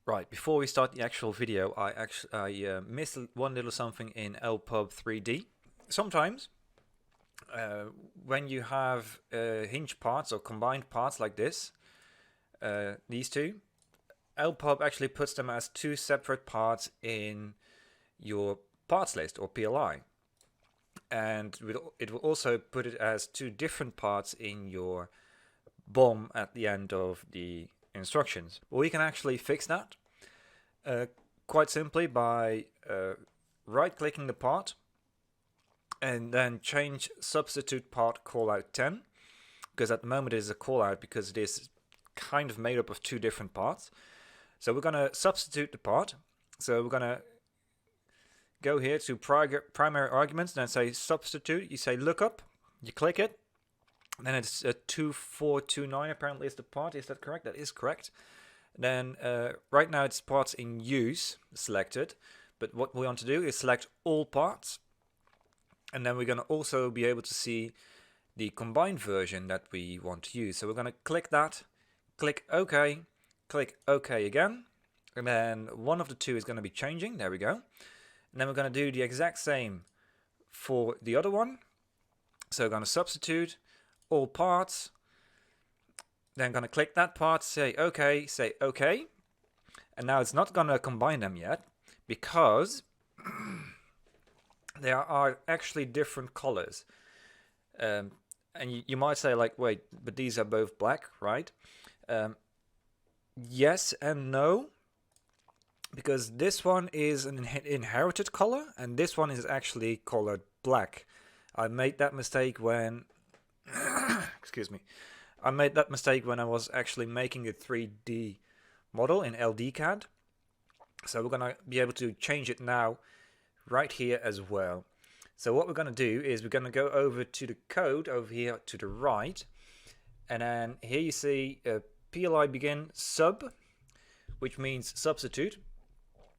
Right, before we start the actual video, I missed one little something in LPub 3D. Sometimes, when you have hinge parts or combined parts like this, these two, LPub actually puts them as two separate parts in your parts list or PLI. And it will also put it as two different parts in your BOM at the end of the instructions. Well, we can actually fix that quite simply by right-clicking the part and then change substitute part callout 10, because at the moment it is a callout because it is kind of made up of two different parts. So we're going to substitute the part. So we're going to go here to primary arguments, then say substitute. You say lookup, you click it, then it's 2429 apparently is the part. Is that correct? That is correct. Then right now it's parts in use selected, but what we want to do is select all parts, and then we're going to also be able to see the combined version that we want to use. So we're going to click that, click OK again, and then one of the two is going to be changing. There we go. And then we're going to do the exact same for the other one. So we're going to substitute all parts, then going to click that part, say OK, and now it's not going to combine them yet because there are actually different colors. And you might say like, wait, but these are both black, right? Yes and no, because this one is an inherited color and this one is actually colored black. I made that mistake when excuse me. I made that mistake when I was actually making a 3D model in LDCAD. So we're going to be able to change it now right here as well. So what we're going to do is we're going to go over to the code over here to the right. And then here you see PLI begin sub, which means substitute.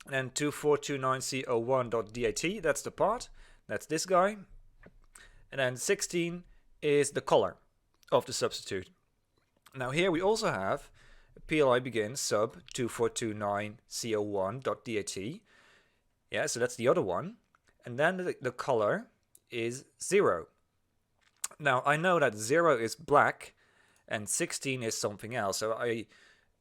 And then 2429C01.dat, that's the part. That's this guy. And then 16 is the color of the substitute. Now here we also have PLI begin sub 2429C01.dat. Yeah, so that's the other one. And then the color is 0. Now I know that 0 is black and 16 is something else. So I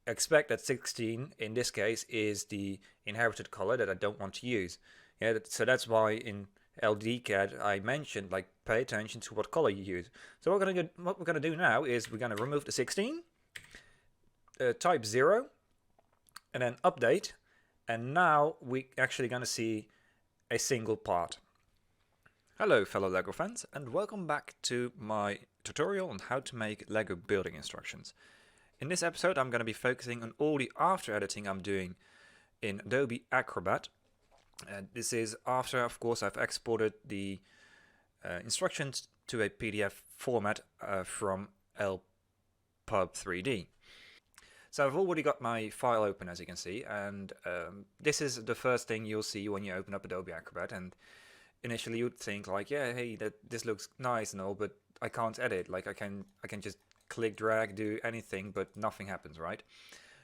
expect that 16 in this case is the inherited color that I don't want to use. Yeah, so that's why in LDCAD I mentioned like pay attention to what color you use. So what we're gonna do now is we're gonna remove the 16, type 0, and then update, and now we're actually gonna see a single part. Hello fellow LEGO fans, and welcome back to my tutorial on how to make LEGO building instructions. In this episode I'm going to be focusing on all the after editing I'm doing in Adobe Acrobat. This is after, of course, I've exported the instructions to a PDF format from LPub 3D. So I've already got my file open, as you can see, and this is the first thing you'll see when you open up Adobe Acrobat. And initially you'd think like, yeah, hey, this looks nice and all, but I can't edit. Like I can just click, drag, do anything, but nothing happens, right?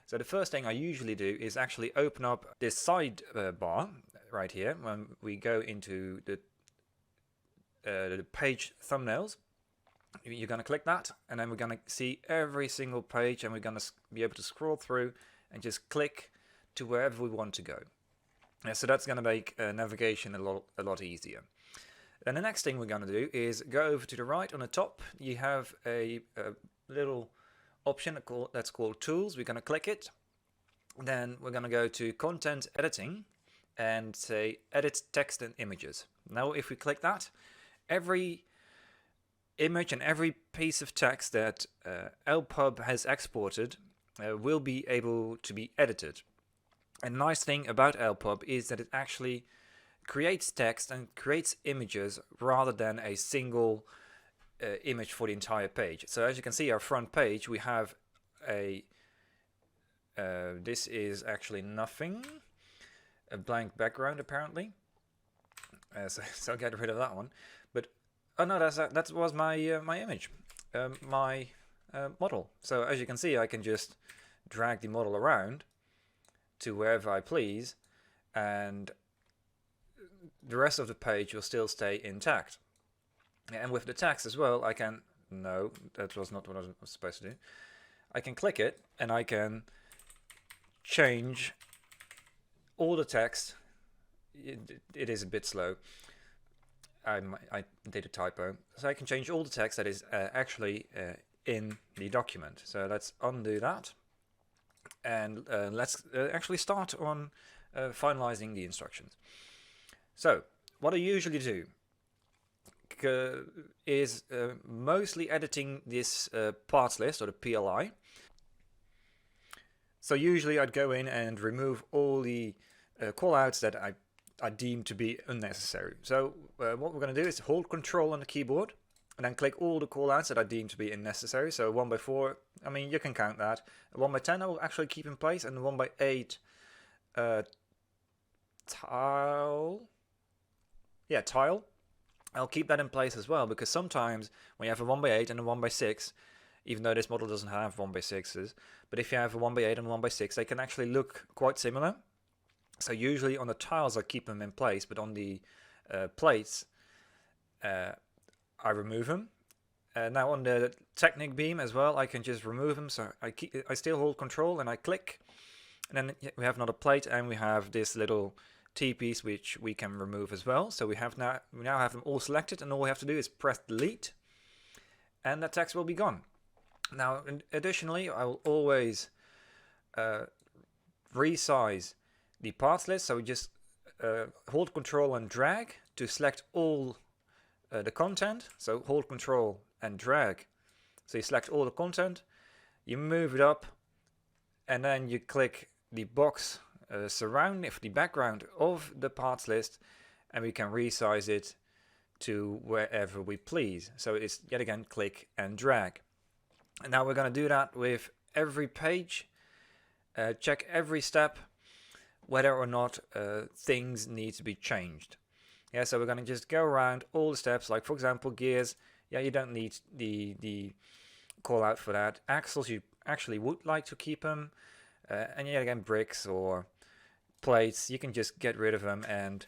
So the first thing I usually do is actually open up this side bar right here when we go into the page thumbnails. You're going to click that, and then we're going to see every single page, and we're going to be able to scroll through and just click to wherever we want to go. So that's going to make navigation a lot easier. Then the next thing we're going to do is go over to the right. On the top you have a little option that's called Tools. We're going to click it. Then we're going to go to Content Editing and say Edit Text and Images. Now if we click that, every image and every piece of text that LPub has exported will be able to be edited. A nice thing about LPub is that it actually creates text and creates images rather than a single image for the entire page. So as you can see, our front page, we have a this is actually nothing, a blank background apparently. So I'll get rid of that one. But oh no, that was my my image, my model. So as you can see, I can just drag the model around to wherever I please, and the rest of the page will still stay intact. And with the text as well, I can, no, that was not what I was supposed to do. I can click it and I can change all the text. It is a bit slow. I did a typo. So I can change all the text that is actually in the document. So let's undo that. And let's actually start on finalizing the instructions. So what I usually do is mostly editing this parts list, or the PLI. So usually I'd go in and remove all the callouts that I deem to be unnecessary. So what we're going to do is hold Control on the keyboard and then click all the callouts that I deem to be unnecessary. So 1x4, I mean, you can count that. 1x10 I will actually keep in place, and 1x8 tile. Yeah, tile. I'll keep that in place as well, because sometimes when you have a 1x8 and a 1x6, even though this model doesn't have 1x6s, but if you have a 1x8 and a 1x6, they can actually look quite similar. So usually on the tiles I keep them in place, but on the plates I remove them. Now on the Technic beam as well, I can just remove them. So I still hold Control and I click, and then we have another plate, and we have this little T-piece which we can remove as well. So we now have them all selected, and all we have to do is press delete, and that text will be gone. Now additionally, I will always resize the parts list. So we just hold Control and drag to select all the content. So hold Control and drag, so you select all the content, you move it up, and then you click the box surrounding the background of the parts list, and we can resize it to wherever we please. So it's yet again click and drag. And now we're going to do that with every page. Check every step whether or not things need to be changed. Yeah, so we're going to just go around all the steps. Like for example, gears. Yeah, you don't need the call out for that. Axles, you actually would like to keep them. And yet again, bricks or plates, you can just get rid of them and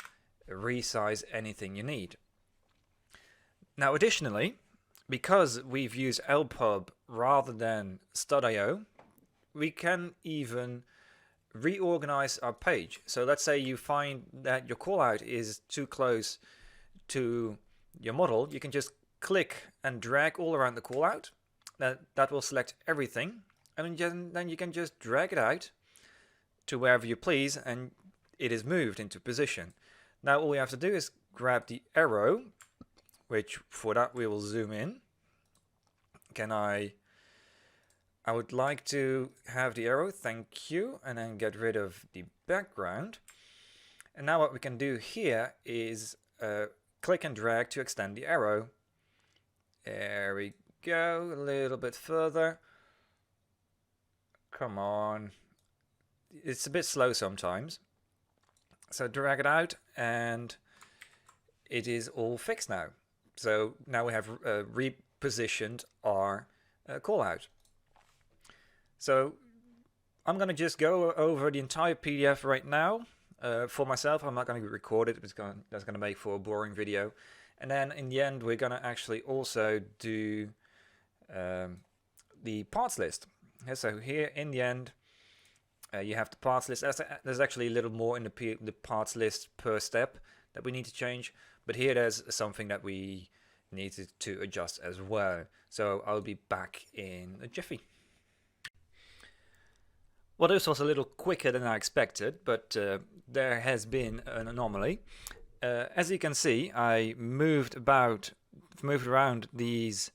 resize anything you need. Now additionally, because we've used LPub rather than Stud.io, we can even reorganize our page. So let's say you find that your callout is too close to your model, you can just click and drag all around the callout. That will select everything, and then you can just drag it out to wherever you please, and it is moved into position. Now all we have to do is grab the arrow, which for that we will zoom in. I would like to have the arrow, thank you, and then get rid of the background. And now what we can do here is click and drag to extend the arrow. There we go, a little bit further. Come on. It's a bit slow sometimes. So drag it out, and it is all fixed now. So now we have repositioned our callout. So I'm going to just go over the entire PDF right now. For myself, I'm not going to record it. That's going to make for a boring video. And then in the end, we're going to actually also do the parts list. So here in the end, you have the parts list. There's actually a little more in the parts list per step that we need to change. But here there's something that we needed to adjust as well. So I'll be back in a jiffy. Well, this was a little quicker than I expected, but there has been an anomaly. As you can see, I moved around this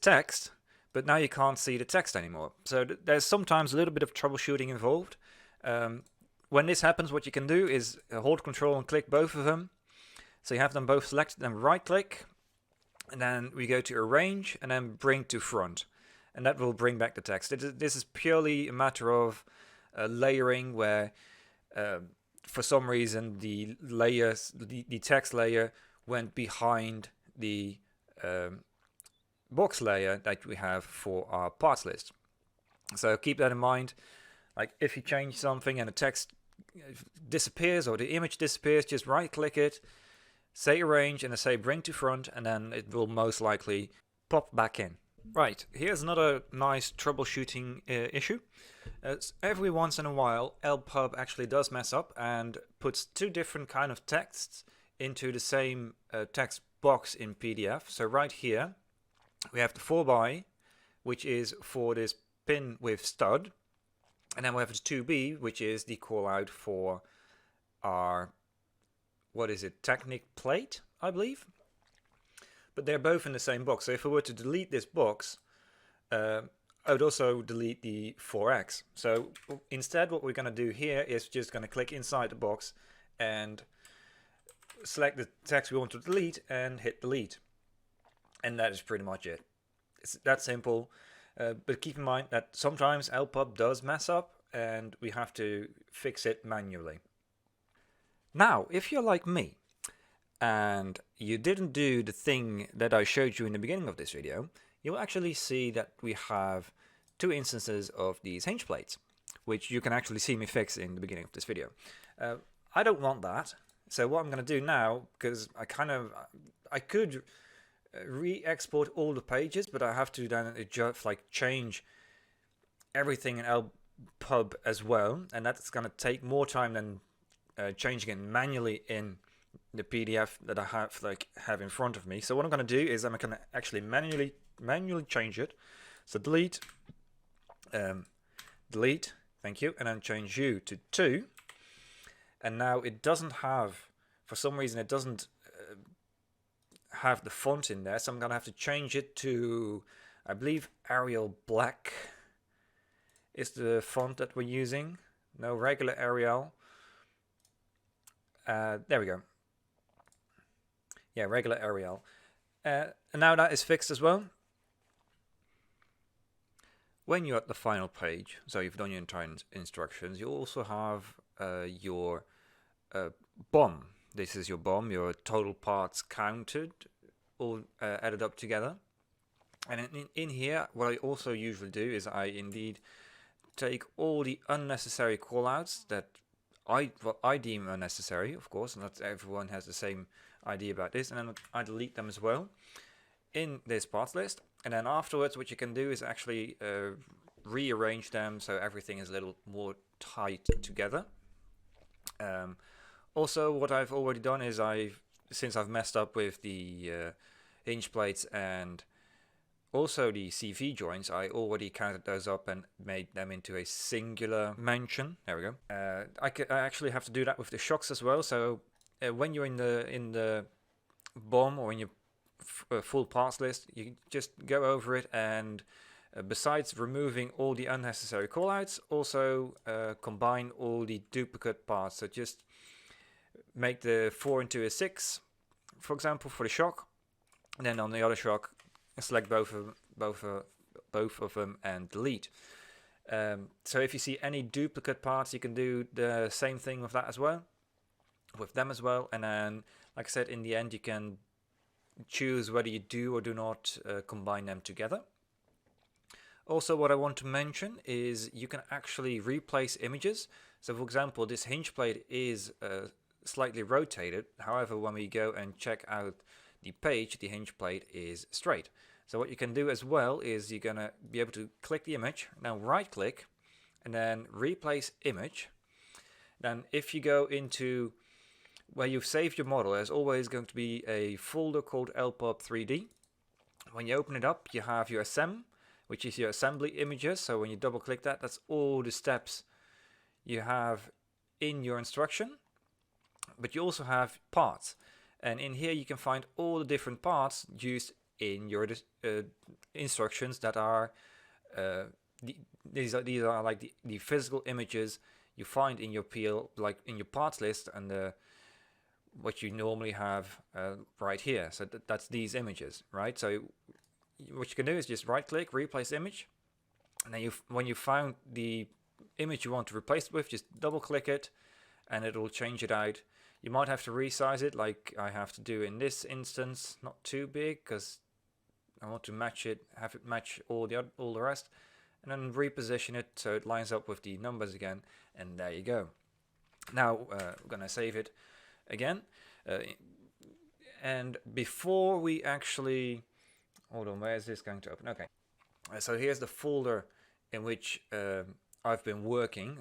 text, but now you can't see the text anymore. So there's sometimes a little bit of troubleshooting involved. When this happens, what you can do is hold Control and click both of them. So you have them both selected, then right click, and then we go to Arrange, and then Bring to Front. And that will bring back the text. This is purely a matter of layering, where for some reason the text layer went behind the box layer that we have for our parts list. So keep that in mind. Like if you change something and the text disappears or the image disappears, just right click it, say arrange, and then say bring to front, and then it will most likely pop back in. Right, here's another nice troubleshooting issue. Every once in a while, LPub actually does mess up and puts two different kind of texts into the same text box in PDF. So right here, we have the 4x, which is for this pin with stud, and then we have the 2b, which is the call out for our, what is it, Technic plate, I believe. But they're both in the same box. So if I were to delete this box, I would also delete the 4x. So instead, what we're going to do here is just going to click inside the box and select the text we want to delete and hit delete. And that is pretty much it. It's that simple. But keep in mind that sometimes LPub does mess up and we have to fix it manually. Now, if you're like me and you didn't do the thing that I showed you in the beginning of this video, you'll actually see that we have two instances of these hinge plates, which you can actually see me fix in the beginning of this video. I don't want that. So what I'm going to do now, because I could re-export all the pages, but I have to then just change everything in LPub as well, and that's going to take more time than changing it manually in the PDF that I have in front of me. So what I'm going to do is I'm going to actually manually change it. So delete, thank you, and then change you to 2. And now it doesn't have, for some reason, it doesn't have the font in there. So I'm going to have to change it to, I believe, Arial Black is the font that we're using. No, regular Arial. There we go. Yeah, regular Arial. And now that is fixed as well. When you're at the final page, so you've done your entire instructions, you also have your BOM. This is your BOM, your total parts counted, all added up together. And in here, what I also usually do is I indeed take all the unnecessary callouts that I deem unnecessary, of course, not everyone has the same idea about this, and then I delete them as well in this parts list. And then afterwards, what you can do is actually rearrange them so everything is a little more tight together. Also, what I've already done is since I've messed up with the hinge plates and also the CV joints, I already counted those up and made them into a singular mention. There we go. I actually have to do that with the shocks as well. So when you're in the BOM or in your full parts list, you just go over it and besides removing all the unnecessary callouts, also combine all the duplicate parts. So just make the 4 into a 6, for example, for the shock, and then on the other shock, select both of them and delete. So if you see any duplicate parts, you can do the same thing with that as well, with them as well. And then, like I said, in the end, you can choose whether you do or do not combine them together. Also, what I want to mention is you can actually replace images. So, for example, this hinge plate is slightly rotated. However, when we go and check out the page, the hinge plate is straight. So what you can do as well is you're going to be able to click the image, now right click, and then replace image. Then if you go into where you've saved your model, there's always going to be a folder called LPub 3D. When you open it up, you have your SM, which is your assembly images. So when you double click that, that's all the steps you have in your instruction. But you also have parts. And in here you can find all the different parts used in your instructions that are, these are like the physical images you find in your PL, like in your parts list, and what you normally have right here. So that's these images, right? So what you can do is just right click, replace image, and then when you found the image you want to replace it with, just double click it and it will change it out. You might have to resize it like I have to do in this instance, not too big because I want to match it, have it match all the rest. and then reposition it so it lines up with the numbers again, and there you go. Now we're gonna save it again, and before we actually, hold on, where is this going to open? Okay, so here's the folder in which I've been working,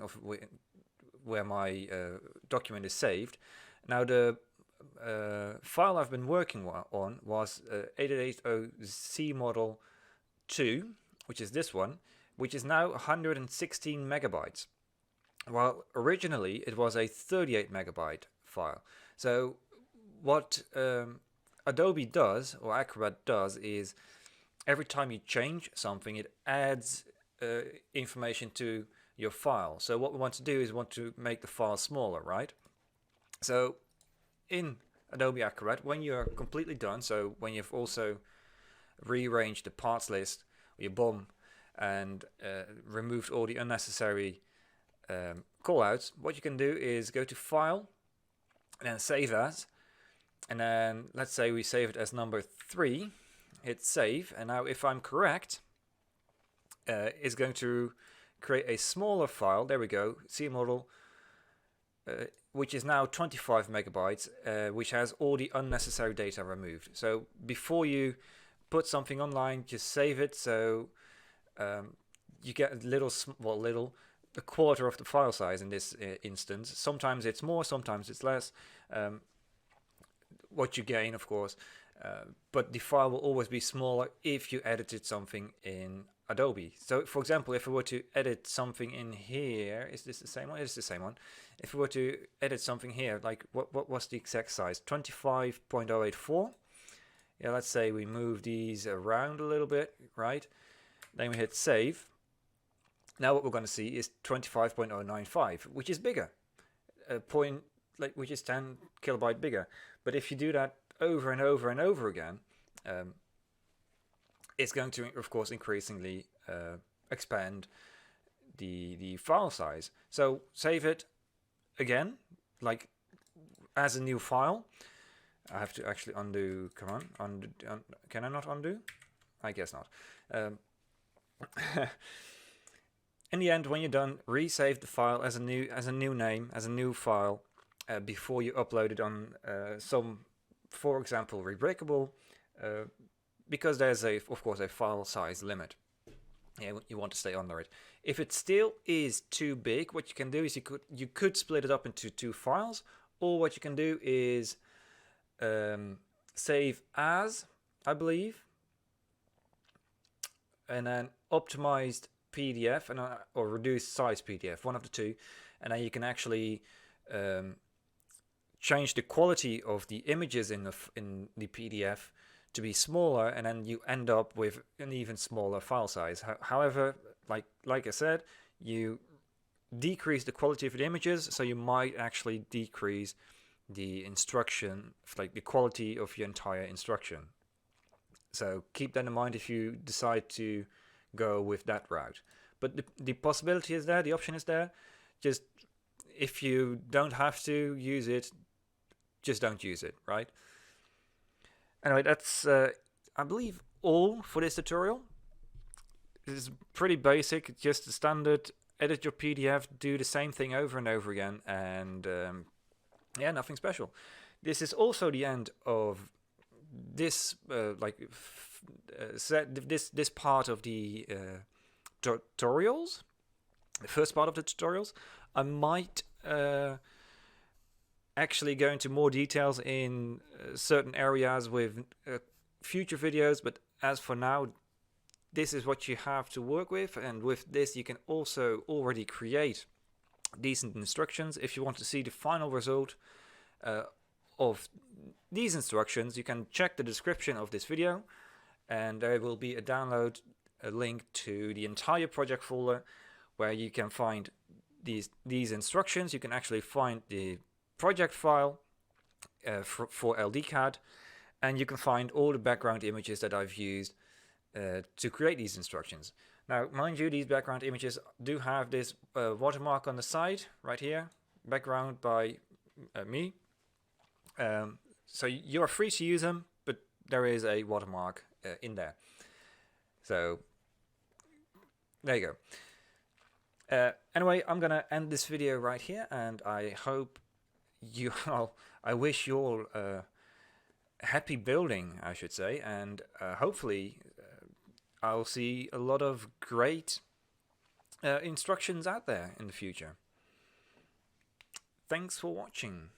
where my document is saved. Now the file I've been working on was 8880C model 2, which is this one, which is now 116 megabytes. While originally it was a 38 megabyte file. So what Adobe does, or Acrobat does, is every time you change something, it adds information to your file. So what we want to do is want to make the file smaller, right? So in Adobe Acrobat, when you're completely done, so when you've also rearranged the parts list, or your BOM, and removed all the unnecessary callouts, what you can do is go to File, and then Save As, and then let's say we save it as number 3, hit Save, and now if I'm correct, it's going to create a smaller file. There we go, C model, which is now 25 megabytes, which has all the unnecessary data removed. So before you put something online, just save it, so you get a quarter of the file size in this instance. Sometimes it's more, sometimes it's less. What you gain, of course, but the file will always be smaller if you edited something in Adobe. So for example, if I were to edit something in here, is this the same one? It's the same one. If we were to edit something here, like what was the exact size? 25.084. Yeah, let's say we move these around a little bit, right? Then we hit save. Now what we're going to see is 25.095, which is bigger, which is 10 kilobyte bigger. But if you do that over and over and over again, it's going to, of course, increasingly expand the file size. So save it again, like as a new file. I have to actually undo. Come on, undo. Can I not undo? I guess not. In the end, when you're done, resave the file as a new name, as a new file, before you upload it on some, for example, Rebreakable, because there's of course a file size limit. Yeah, you want to stay under it. If it still is too big, what you can do is you could split it up into 2 files, or what you can do is save as, I believe, and then optimized PDF or reduced size PDF, one of the two, and then you can actually change the quality of the images in the PDF to be smaller, and then you end up with an even smaller file size. However, like I said, you decrease the quality of the images, so you might actually decrease the instruction, like the quality of your entire instruction. So keep that in mind if you decide to go with that route. But the possibility is there, the option is there. Just if you don't have to use it, just don't use it, right? Anyway, that's I believe all for this tutorial. It's pretty basic, just the standard edit your PDF, do the same thing over and over again, and yeah, nothing special. This is also the end of this this part of the tutorials, the first part of the tutorials. I might actually go into more details in certain areas with future videos, but as for now, this is what you have to work with, and with this you can also already create decent instructions. If you want to see the final result of these instructions, you can check the description of this video, and there will be a link to the entire project folder where you can find these instructions. You can actually find the project file for LDCAD, and you can find all the background images that I've used to create these instructions. Now, mind you, these background images do have this watermark on the side right here, background by me. So you're free to use them, but there is a watermark in there. So There you go. Anyway, I'm gonna end this video right here, and I hope you all, I wish you all happy building, I should say, and hopefully I'll see a lot of great instructions out there in the future. Thanks for watching.